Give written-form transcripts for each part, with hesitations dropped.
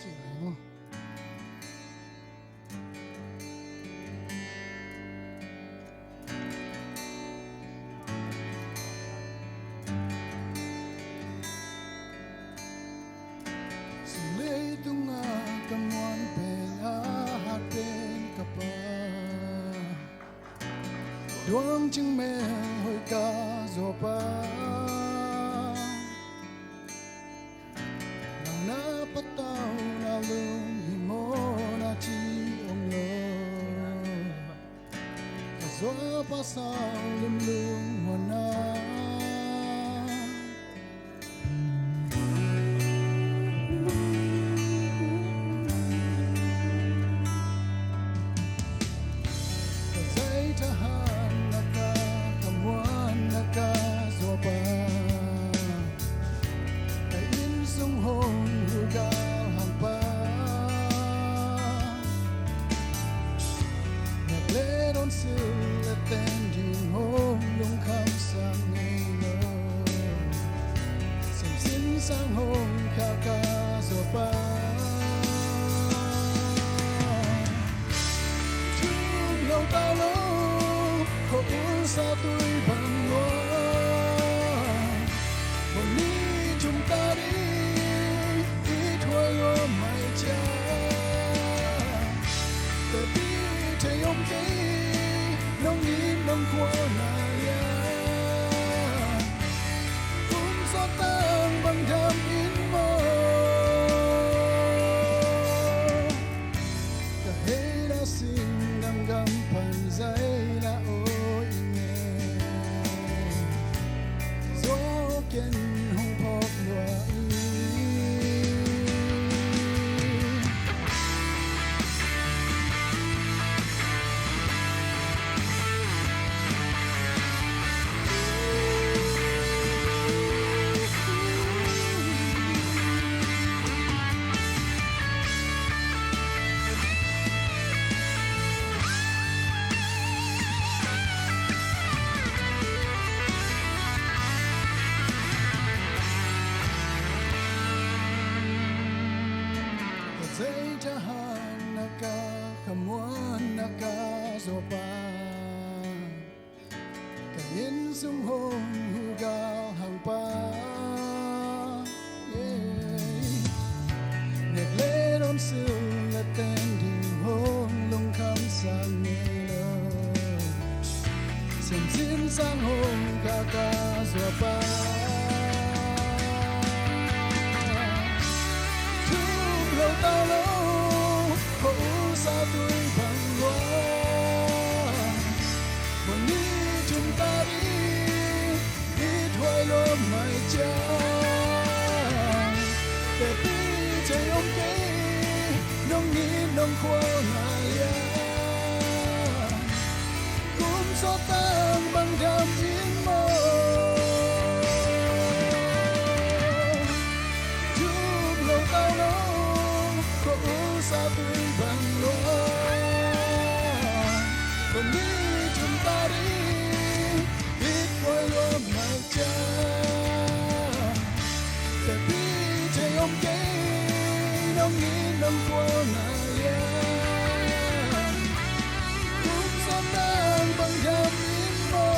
chị này không? Sila'y tunga kamuan pela hatin ka pa Duang ching me hoi ka zo pa Nang napataw na lung himo na chi ong lo Kazo pa sa limlung mo na sang hôn khao ca rồi ba chung lâu ta lâu khổ sao tôi bằng loa một ní chúng ta đi ít thôi ôm mãi cha từ bi thấy ông kỹ nông nhìn nông qua này bằng đam in mơ cả hết đã xin đang găm phần giấy đã ôi nghe gió kiến hông phóc loài Zay jahan naka kamuan naka zopa Kayin sung hong hugal hang pa Negle don sil la ten ding hong lung kham sang nghe lo Sen sin sang hong kaka zopa lâu ta lâu khổ sao tôi bằng loa một ní chúng ta đi đi thôi lo mãi cha để đi chạy ông kế nông nghĩ nông khoa ngài cũng gió tan bằng đam yên mơ chúc lâu ta lâu sao tôi bằng loa còn đi chúng ta đi biết quay lo mãi cha để đi chạy ông kế nông nghĩ nông qua ngài cũng gió tan bằng đam yên mơ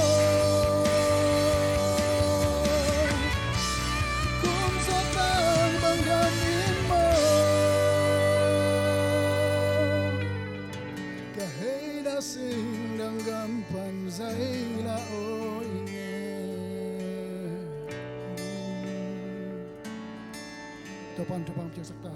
cũng gió tan bằng đam yên mơ sinh đang găm phần giấy là ôi nghe. Topan topan kia sắc ta.